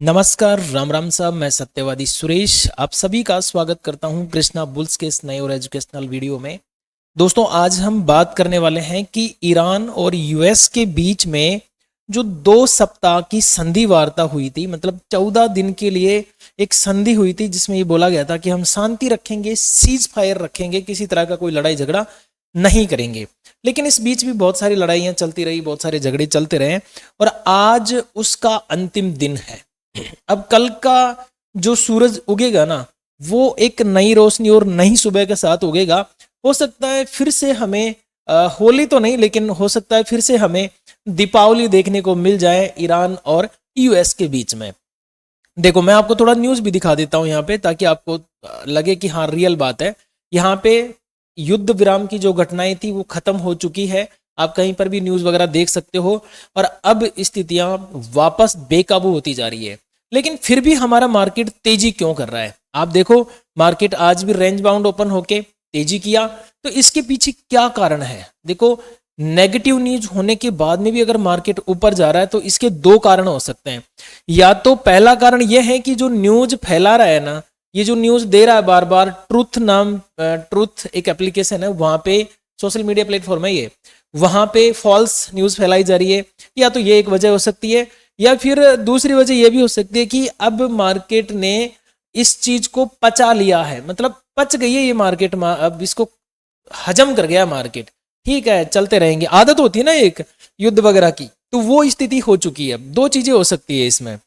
नमस्कार, राम राम साहब। मैं सत्यवादी सुरेश आप सभी का स्वागत करता हूं कृष्णा बुल्स के इस नए और एजुकेशनल वीडियो में। दोस्तों, आज हम बात करने वाले हैं कि ईरान और यूएस के बीच में जो 2 सप्ताह की संधि वार्ता हुई थी, मतलब 14 दिन के लिए एक संधि हुई थी जिसमें ये बोला गया था कि हम शांति रखेंगे, सीज फायर रखेंगे, किसी तरह का कोई लड़ाई झगड़ा नहीं करेंगे। लेकिन इस बीच भी बहुत सारी लड़ाइयां चलती रही, बहुत सारे झगड़े चलते रहे और आज उसका अंतिम दिन है। अब कल का जो सूरज उगेगा ना, वो एक नई रोशनी और नई सुबह के साथ उगेगा। हो सकता है फिर से हमें होली तो नहीं, लेकिन हो सकता है फिर से हमें दीपावली देखने को मिल जाए ईरान और यूएस के बीच में। देखो, मैं आपको थोड़ा न्यूज भी दिखा देता हूं यहाँ पे, ताकि आपको लगे कि हाँ, रियल बात है। यहाँ पे युद्ध विराम की जो घटनाएं थी वो खत्म हो चुकी है। आप कहीं पर भी न्यूज वगैरह देख सकते हो। और अब स्थितियां वापस बेकाबू होती जा रही है। लेकिन फिर भी हमारा मार्केट तेजी क्यों कर रहा है? आप देखो, मार्केट आज भी रेंज बाउंड ओपन होके तेजी किया। तो इसके पीछे क्या कारण है? देखो, नेगेटिव न्यूज होने के बाद में भी अगर मार्केट ऊपर जा रहा है तो इसके 2 कारण हो सकते हैं। या तो पहला कारण यह है कि जो न्यूज फैला रहा है ना, ये जो न्यूज दे रहा है बार बार, ट्रूथ एक एप्लीकेशन है, वहां पे सोशल मीडिया प्लेटफॉर्म है ये, वहां पे फॉल्स न्यूज फैलाई जा रही है। या तो ये एक वजह हो सकती है, या फिर दूसरी वजह यह भी हो सकती है कि अब मार्केट ने इस चीज को पचा लिया है, मतलब पच गई है ये मार्केट, अब इसको हजम कर गया मार्केट। ठीक है, चलते रहेंगे, आदत होती है ना एक युद्ध वगैरह की, तो वो स्थिति हो चुकी है। 2 चीजें हो सकती है इसमें।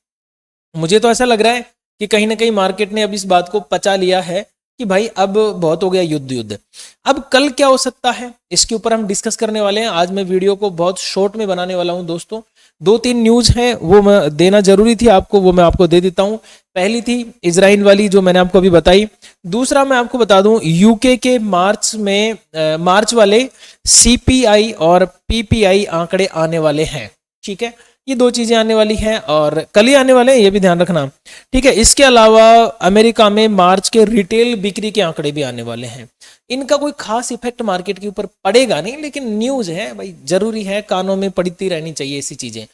मुझे तो ऐसा लग रहा है कि कहीं ना कहीं मार्केट ने अब इस बात को पचा लिया है कि भाई अब बहुत हो गया युद्ध युद्ध। अब कल क्या हो सकता है, इसके ऊपर हम डिस्कस करने वाले हैं। आज मैं वीडियो को बहुत शॉर्ट में बनाने वाला हूं दोस्तों। 2-3 न्यूज हैं, वो मैं देना जरूरी थी आपको, वो मैं आपको दे देता हूं। पहली थी इजराइल वाली, जो मैंने आपको अभी बताई। दूसरा मैं आपको बता दूं, यूके के मार्च वाले सीपीआई और पीपीआई आंकड़े आने वाले हैं। ठीक है, ये 2 चीजें आने वाली हैं और कल ही आने वाले हैं, ये भी ध्यान रखना। ठीक है, इसके अलावा अमेरिका में मार्च के रिटेल बिक्री के आंकड़े भी आने वाले हैं। इनका कोई खास इफेक्ट मार्केट के ऊपर पड़ेगा नहीं, लेकिन न्यूज है भाई, जरूरी है, कानों में पड़ती रहनी चाहिए ऐसी चीजें।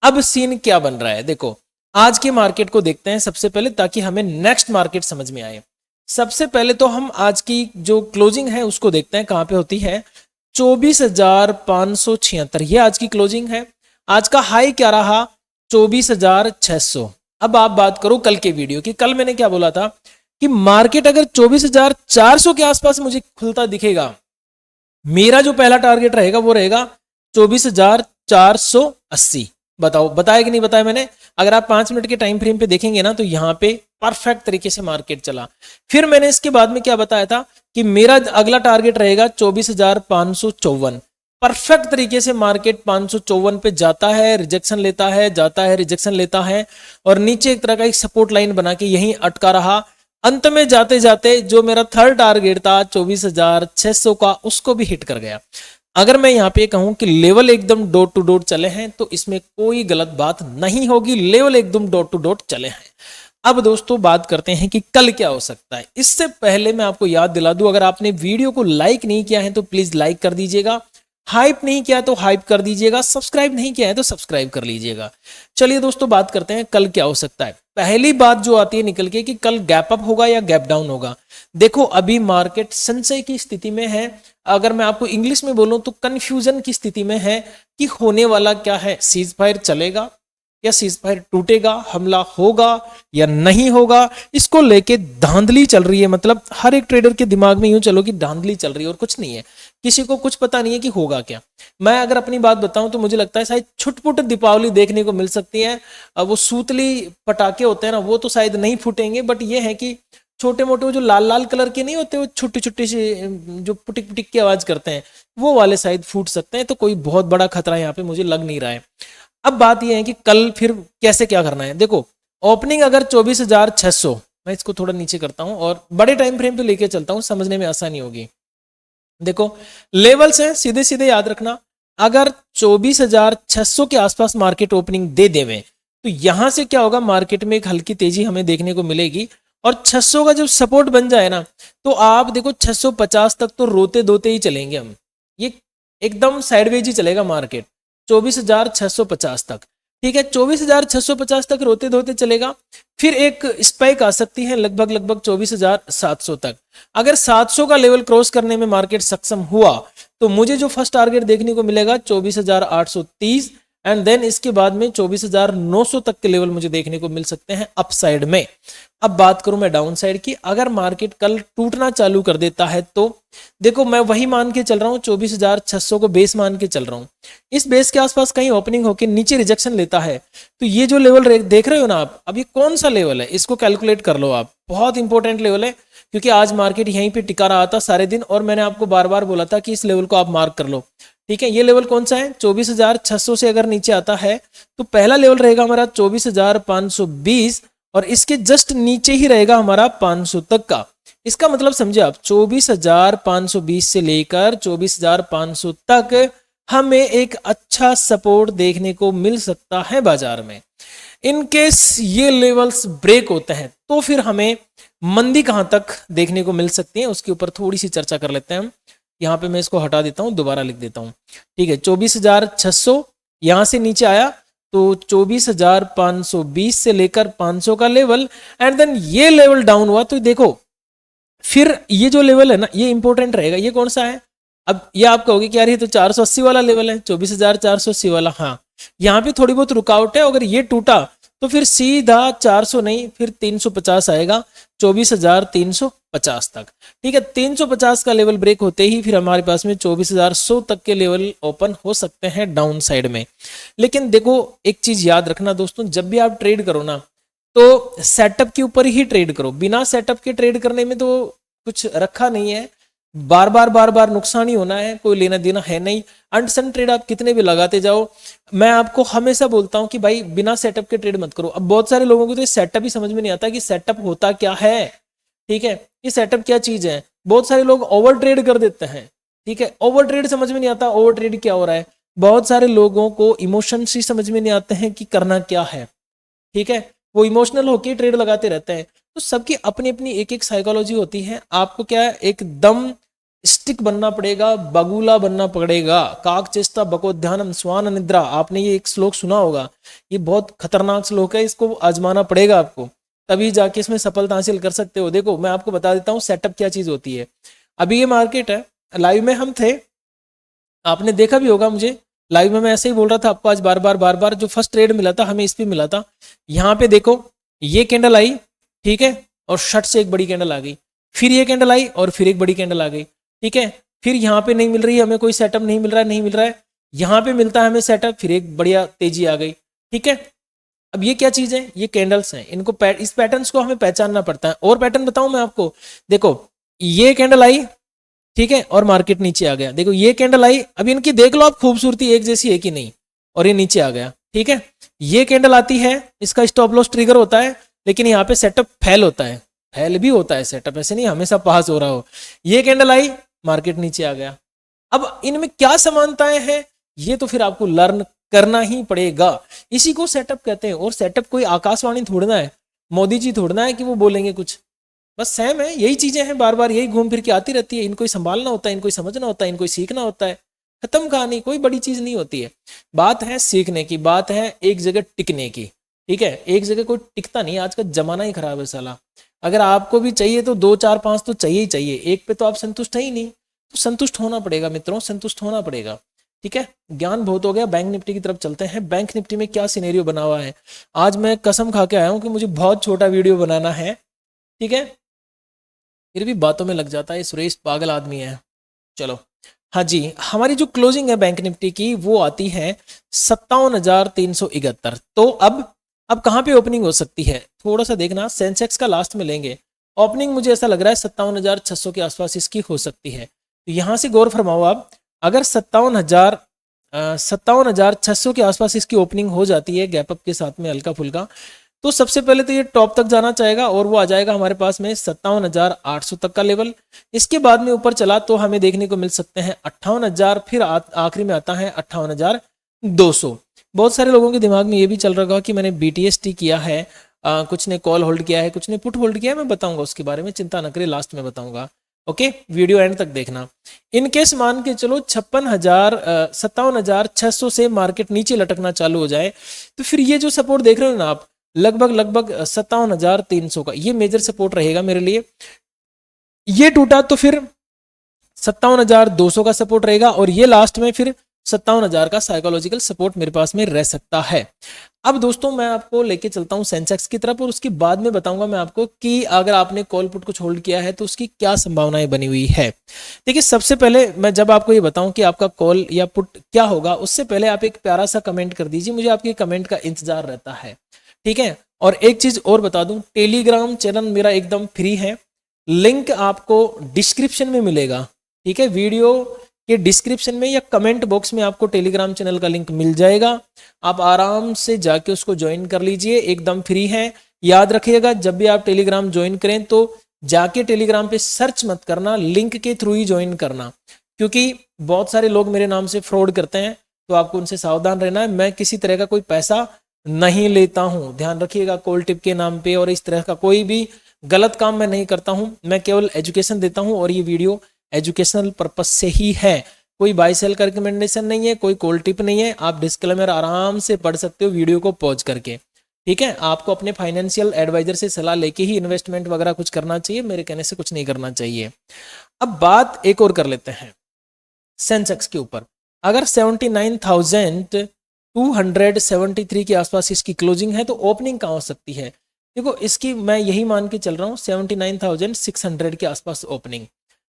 अब सीन क्या बन रहा है, देखो आज के मार्केट को देखते हैं सबसे पहले, ताकि हमें नेक्स्ट मार्केट समझ में आए। सबसे पहले तो हम आज की जो क्लोजिंग है उसको देखते हैं, कहां पे होती है। 24,576, ये आज की क्लोजिंग है। आज का हाई क्या रहा? 24,600। अब आप बात करो कल के वीडियो की। कल मैंने क्या बोला था कि मार्केट अगर 24,400 के आसपास मुझे खुलता दिखेगा, मेरा जो पहला टारगेट रहेगा वो रहेगा 24,480। बताओ, बताया कि नहीं बताया मैंने? अगर आप 5 मिनट के टाइम फ्रेम पे देखेंगे ना, तो यहां पे परफेक्ट तरीके से मार्केट चला। फिर मैंने इसके बाद में क्या बताया था कि मेरा अगला टारगेट रहेगा 24,554। परफेक्ट तरीके से मार्केट 554 पे जाता है, रिजेक्शन लेता है, जाता है, रिजेक्शन लेता है, और नीचे एक तरह का एक सपोर्ट लाइन बना के यहीं अटका रहा। अंत में जाते जाते जो मेरा थर्ड टारगेट था 24,600 का, उसको भी हिट कर गया। अगर मैं यहाँ पे कहूं कि लेवल एकदम डॉट टू डॉट चले हैं, तो इसमें कोई गलत बात नहीं होगी, लेवल एकदम डॉट टू डॉट चले हैं। अब दोस्तों बात करते हैं कि कल क्या हो सकता है। इससे पहले मैं आपको याद दिला दूं, अगर आपने वीडियो को लाइक नहीं किया है तो प्लीज लाइक कर दीजिएगा, हाइप नहीं किया तो हाइप कर दीजिएगा, सब्सक्राइब नहीं किया है तो सब्सक्राइब कर लीजिएगा। चलिए दोस्तों, बात करते हैं कल क्या हो सकता है। पहली बात जो आती है निकल के कि कल गैप अप होगा या गैप डाउन होगा। देखो, अभी मार्केट संशय की स्थिति में है। अगर मैं आपको इंग्लिश में बोलूं तो कंफ्यूजन की स्थिति में है कि होने वाला क्या है। सीज फायर चलेगा या सीज फायर टूटेगा, हमला होगा या नहीं होगा, इसको लेके धांधली चल रही है। मतलब हर एक ट्रेडर के दिमाग में यूं चलो कि धांधली चल रही है और कुछ नहीं है, किसी को कुछ पता नहीं है कि होगा क्या। मैं अगर अपनी बात बताऊं तो मुझे लगता है शायद छुटपुट दीपावली देखने को मिल सकती है। अब वो सूतली पटाखे होते हैं ना, वो तो शायद नहीं फूटेंगे, बट ये है कि छोटे मोटे जो लाल लाल कलर के नहीं होते, वो छोटी छोटी सी जो पुटिक पुटिक की आवाज करते हैं, वो वाले शायद फूट सकते हैं। तो कोई बहुत बड़ा खतरा यहाँ पे मुझे लग नहीं रहा है। अब बात यह है कि कल फिर कैसे क्या करना है। देखो, ओपनिंग अगर 24,600, मैं इसको थोड़ा नीचे करता हूं और बड़े टाइम फ्रेम पे लेके चलता हूं, समझने में आसानी होगी। देखो, लेवल्स हैं, सीधे सीधे याद रखना। अगर 24,600 के आसपास मार्केट ओपनिंग दे देवे, तो यहां से क्या होगा, मार्केट में एक हल्की तेजी हमें देखने को मिलेगी। और 600 का जब सपोर्ट बन जाए ना, तो आप देखो 650 तक तो रोते धोते ही चलेंगे हम। ये एकदम साइडवेज ही चलेगा मार्केट 24,650 तक। ठीक है, 24,650 तक रोते धोते चलेगा, फिर एक स्पाइक आ सकती है लगभग 24,700 तक। अगर 700 का लेवल क्रॉस करने में मार्केट सक्षम हुआ तो मुझे जो फर्स्ट टारगेट देखने को मिलेगा 24,830, एंड देन इसके बाद में 24,900 तक के लेवल मुझे देखने को मिल सकते हैं अपसाइड में। अब बात करूं मैं डाउन साइड की, अगर मार्केट कल टूटना चालू कर देता है तो देखो मैं वही मान के चल रहा हूं, 24,600 को बेस मान के चल रहा हूं। इस बेस के आसपास कहीं ओपनिंग होकर नीचे रिजेक्शन लेता है तो ये जो लेवल देख रहे हो ना आप, अब ये कौन सा लेवल है, इसको कैलकुलेट कर लो आप, बहुत इंपॉर्टेंट लेवल है, क्योंकि आज मार्केट यहीं पे टिका रहा था सारे दिन और मैंने आपको बार बार बोला था कि इस लेवल को आप मार्क कर लो। ठीक है, ये लेवल कौन सा है, 24,600 से अगर नीचे आता है तो पहला लेवल रहेगा हमारा 24,520 और इसके जस्ट नीचे ही रहेगा हमारा 500 तक का। इसका मतलब समझे आप, 24,520 से लेकर 24,500 तक हमें एक अच्छा सपोर्ट देखने को मिल सकता है बाजार में। इन केस ये लेवल्स ब्रेक होते हैं तो फिर हमें मंदी कहां तक देखने को मिल सकती है उसके ऊपर थोड़ी सी चर्चा कर लेते हैं हम। यहाँ पे मैं इसको हटा देता हूं, दोबारा लिख देता हूं। ठीक है, 24,600 यहां से नीचे आया तो 24,520 से लेकर 500 का लेवल, एंड देन ये लेवल डाउन हुआ तो देखो फिर ये जो लेवल है ना ये इंपॉर्टेंट रहेगा। ये कौन सा है, अब ये आप कहोगे कि यार ये तो 480 वाला लेवल है, 24,480 वाला। हाँ, यहाँ पे थोड़ी बहुत रुकावट है, अगर ये टूटा तो फिर सीधा 400 नहीं फिर 350 आएगा, 24,350 तक। ठीक है, 350 का लेवल ब्रेक होते ही फिर हमारे पास में 24,100 तक के लेवल ओपन हो सकते हैं डाउन साइड में। लेकिन देखो एक चीज याद रखना दोस्तों, जब भी आप ट्रेड करो ना तो सेटअप के ऊपर ही ट्रेड करो, बिना सेटअप के ट्रेड करने में तो कुछ रखा नहीं है, बार बार नुकसान ही होना है, कोई लेना देना है नहीं। अनसन ट्रेड आप कितने भी लगाते जाओ, मैं आपको हमेशा बोलता हूं कि भाई बिना सेटअप के ट्रेड मत करो। अब बहुत सारे लोगों को तो ये सेटअप ही समझ में नहीं आता कि सेटअप होता क्या है। ठीक है, ये सेटअप क्या चीज है, बहुत सारे लोग ओवर ट्रेड कर देते हैं। ठीक है, ओवर ट्रेड समझ में नहीं आता ओवर ट्रेड क्या हो रहा है, बहुत सारे लोगों को इमोशंस ही समझ में नहीं आते हैं कि करना क्या है। ठीक है, वो इमोशनल होकर ट्रेड लगाते रहते हैं। तो सबकी अपनी अपनी एक एक साइकोलॉजी होती है। आपको क्या है, एकदम स्टिक बनना पड़ेगा, बगुला बनना पड़ेगा। काक चेष्टा बकोध्यानम स्वान निद्रा, आपने ये एक श्लोक सुना होगा, ये बहुत खतरनाक श्लोक है, इसको आजमाना पड़ेगा आपको, तभी जाके इसमें सफलता हासिल कर सकते हो। देखो मैं आपको बता देता हूँ सेटअप क्या चीज होती है। अभी ये मार्केट है, लाइव में हम थे, आपने देखा भी होगा मुझे लाइव में, मैं ऐसे ही बोल रहा था आपको आज बार बार जो फर्स्ट ट्रेड मिला था हमें इस पे मिला था। यहाँ पे देखो ये कैंडल आई, ठीक है, और शट से एक बड़ी कैंडल आ गई, फिर ये कैंडल आई और फिर एक बड़ी कैंडल आ गई। ठीक है, फिर यहाँ पे नहीं मिल रही है हमें, कोई सेटअप नहीं मिल रहा है, यहाँ पे मिलता है हमें सेटअप, फिर एक बढ़िया तेजी आ गई। ठीक है, अब ये क्या चीज है, ये कैंडल्स हैं, इनको इस पैटर्न्स को हमें पहचानना पड़ता है। और पैटर्न बताऊं मैं आपको, देखो ये कैंडल आई, ठीक है, और मार्केट नीचे आ गया। देखो ये कैंडल आई, अब इनकी देख लो आप खूबसूरती एक जैसी है कि नहीं, और ये नीचे आ गया। ठीक है, ये कैंडल आती है, इसका स्टॉप लॉस ट्रिगर होता है, लेकिन यहाँ पे सेटअप फेल होता है, फेल भी होता है सेटअप, ऐसे नहीं हमेशा पास हो रहा हो। ये कैंडल आई, मार्केट नीचे आ गया। अब इनमें क्या समानताएं हैं, ये तो फिर आपको लर्न करना ही पड़ेगा, इसी को सेटअप कहते हैं। और सेटअप कोई आकाशवाणी थोड़ना है, मोदी जी थोड़ना है कि वो बोलेंगे कुछ, बस सेम है, यही चीजें हैं, बार बार यही घूम फिर के आती रहती है। इनको संभालना होता है, इनको समझना होता है, इनको सीखना होता है, खत्म कहानी, कोई बड़ी चीज नहीं होती है। बात है सीखने की, बात है एक जगह टिकने की। ठीक है, एक जगह कोई टिकता नहीं, आज का जमाना ही खराब है साला। अगर आपको भी चाहिए तो 2 4 5 तो चाहिए ही चाहिए, एक पे तो आप संतुष्ट है ही नहीं, तो संतुष्ट होना पड़ेगा मित्रों, संतुष्ट होना पड़ेगा। ठीक है, ज्ञान बहुत हो गया, बैंक निफ्टी की तरफ चलते हैं। बैंक निफ्टी में क्या सिनेरियो बना हुआ है, आज मैं कसम खा के आया हूं कि मुझे बहुत छोटा वीडियो बनाना है। ठीक है, फिर भी बातों में लग जाता है, सुरेश पागल आदमी है। चलो हाँ जी, हमारी जो क्लोजिंग है बैंक निफ्टी की वो आती है 57,371। तो अब कहाँ पे ओपनिंग हो सकती है, थोड़ा सा देखना, सेंसेक्स का लास्ट में लेंगे ओपनिंग, मुझे ऐसा लग रहा है 57,600 के आसपास इसकी हो सकती है। तो यहाँ से गौर फरमाओ आप, अगर 57,600 के आसपास इसकी ओपनिंग हो जाती है गैप अप के साथ में हल्का फुल्का, तो सबसे पहले तो ये टॉप तक जाना चाहेगा और वो आ जाएगा हमारे पास में 57,800 तक का लेवल। इसके बाद में ऊपर चला तो हमें देखने को मिल सकते हैं 58,000, फिर आखिरी में आता है 58,200। बहुत सारे लोगों के दिमाग में ये भी चल रहा होगा कि मैंने BTST किया है, कुछ ने कॉल होल्ड किया है, कुछ ने पुट होल्ड किया है, मैं बताऊंगा उसके बारे में, चिंता न करें, लास्ट में बताऊंगा। ओके, वीडियो एंड तक देखना। इनकेस मान के चलो 57,600 से मार्केट नीचे लटकना चालू हो जाए, तो फिर ये जो सपोर्ट देख रहे हो ना आप, लगभग 57,300 का ये मेजर सपोर्ट रहेगा मेरे लिए। ये टूटा तो फिर 57,200 का सपोर्ट रहेगा, और ये लास्ट में फिर 57,000 का साइकोलॉजिकल सपोर्ट मेरे पास में रह सकता है। अब दोस्तों मैं आपको लेके चलता हूं सेंसेक्स की तरफ, और उसके बाद में बताऊंगा मैं आपको कि अगर आपने कॉल पुट कुछ होल्ड किया है तो उसकी क्या संभावनाएं बनी हुई है। देखिए, सबसे पहले मैं जब आपको ये बताऊं कि आपका कॉल या पुट क्या होगा, उससे पहले आप एक प्यारा सा कमेंट कर दीजिए, मुझे आपके कमेंट का इंतजार रहता है, ठीक है। और एक चीज और बता दूं, टेलीग्राम चैनल मेरा एकदम फ्री है, लिंक आपको डिस्क्रिप्शन में मिलेगा, ठीक है। वीडियो के डिस्क्रिप्शन में या कमेंट बॉक्स में आपको टेलीग्राम चैनल का लिंक मिल जाएगा, आप आराम से जाके उसको ज्वाइन कर लीजिए, एकदम फ्री है। याद रखिएगा, जब भी आप टेलीग्राम ज्वाइन करें तो जाके टेलीग्राम पे सर्च मत करना, लिंक के थ्रू ही ज्वाइन करना, क्योंकि बहुत सारे लोग मेरे नाम से फ्रॉड करते हैं, तो आपको उनसे सावधान रहना है। मैं किसी तरह का कोई पैसा नहीं लेता हूं, ध्यान रखिएगा, कॉल टिप के नाम पे और इस तरह का कोई भी गलत काम मैं नहीं करता हूं, मैं केवल एजुकेशन देता हूं, और ये वीडियो एजुकेशनल पर्पस से ही है, कोई बाय सेल का रिकमेंडेशन नहीं है, कोई कॉल टिप नहीं है। आप डिस्क्लेमर आराम से पढ़ सकते हो वीडियो को पॉज करके, ठीक है। आपको अपने फाइनेंशियल एडवाइजर से सलाह लेके ही इन्वेस्टमेंट वगैरह कुछ करना चाहिए, मेरे कहने से कुछ नहीं करना चाहिए। अब बात एक और कर लेते हैं सेंसेक्स के ऊपर। अगर 79,273 के आसपास इसकी क्लोजिंग है तो ओपनिंग कहाँ हो सकती है? देखो, इसकी मैं यही मान के चल रहा हूँ 79,600 के आसपास ओपनिंग।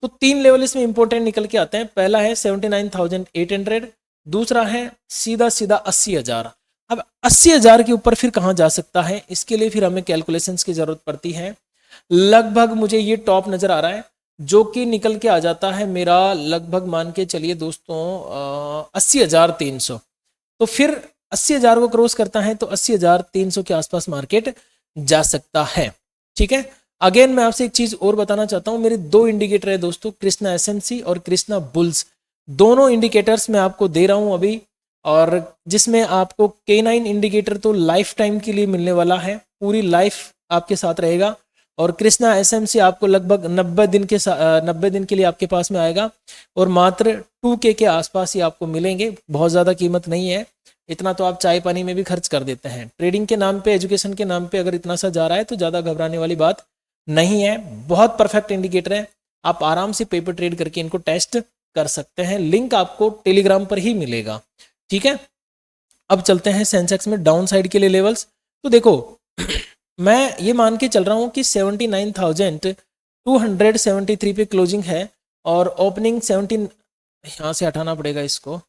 तो तीन लेवल इसमें इंपॉर्टेंट निकल के आते हैं। पहला है 79,800, दूसरा है सीधा सीधा 80,000। अब 80,000 के ऊपर फिर कहाँ जा सकता है, इसके लिए फिर हमें कैलकुलेशंस की जरूरत पड़ती है। लगभग मुझे ये टॉप नजर आ रहा है, जो कि निकल के आ जाता है मेरा लगभग मान के चलिए दोस्तों 80,300। तो फिर 80,000 को क्रॉस करता है तो 80,300 के आसपास मार्केट जा सकता है, ठीक है। अगेन मैं आपसे एक चीज और बताना चाहता हूं, मेरे दो इंडिकेटर है दोस्तों, कृष्णा एसएमसी और कृष्णा बुल्स, दोनों इंडिकेटर्स मैं आपको दे रहा हूं अभी, और जिसमें आपको K9 इंडिकेटर तो लाइफ टाइम के लिए मिलने वाला है, पूरी लाइफ आपके साथ रहेगा, और कृष्णा एसएमसी आपको लगभग 90 दिन के लिए आपके पास में आएगा, और मात्र 2K के आसपास ही आपको मिलेंगे, बहुत ज़्यादा कीमत नहीं है, इतना तो आप चाय पानी में भी खर्च कर देते हैं। ट्रेडिंग के नाम पे, एजुकेशन के नाम पे अगर इतना सा जा रहा है तो ज़्यादा घबराने वाली बात नहीं है, बहुत परफेक्ट इंडिकेटर है, आप आराम से पेपर ट्रेड करके इनको टेस्ट कर सकते हैं। लिंक आपको टेलीग्राम पर ही मिलेगा, ठीक है। अब चलते हैं सेंसेक्स में डाउन साइड के लिए लेवल्स। तो देखो मैं ये मान के चल रहा हूँ कि 79,273 पे क्लोजिंग है, और ओपनिंग 17, यहाँ से हटाना पड़ेगा इसको,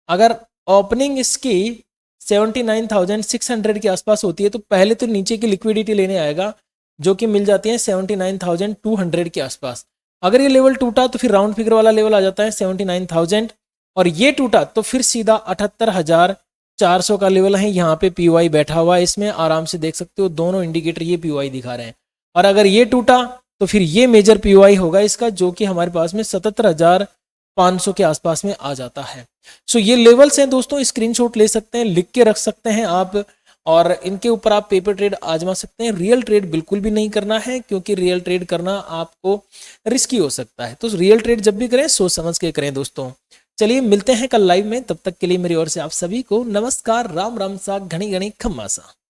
अगर ओपनिंग इसकी 79,600 के आसपास होती है तो पहले तो नीचे की लिक्विडिटी लेने आएगा, जो कि मिल जाती है 79,200 के आसपास। अगर ये लेवल टूटा तो फिर राउंड फिगर वाला लेवल आ जाता है 79,000, और ये टूटा तो फिर सीधा 78,400 का लेवल है, यहाँ पे पीओआई बैठा हुआ है, इसमें आराम से देख सकते हो दोनों इंडिकेटर ये पीओआई दिखा रहे हैं। और अगर ये टूटा तो फिर ये मेजर पीओआई होगा इसका, जो कि हमारे पास में 77,500 के आसपास में आ जाता है। सो ये लेवल्स हैं दोस्तों, स्क्रीनशॉट ले सकते हैं, लिख के रख सकते हैं आप, और इनके ऊपर आप पेपर ट्रेड आजमा सकते हैं। रियल ट्रेड बिल्कुल भी नहीं करना है, क्योंकि रियल ट्रेड करना आपको रिस्की हो सकता है, तो रियल ट्रेड जब भी करें सोच समझ के करें दोस्तों। चलिए मिलते हैं कल लाइव में, तब तक के लिए मेरी ओर से आप सभी को नमस्कार, राम राम सा, घनी घनी खम्मा सा।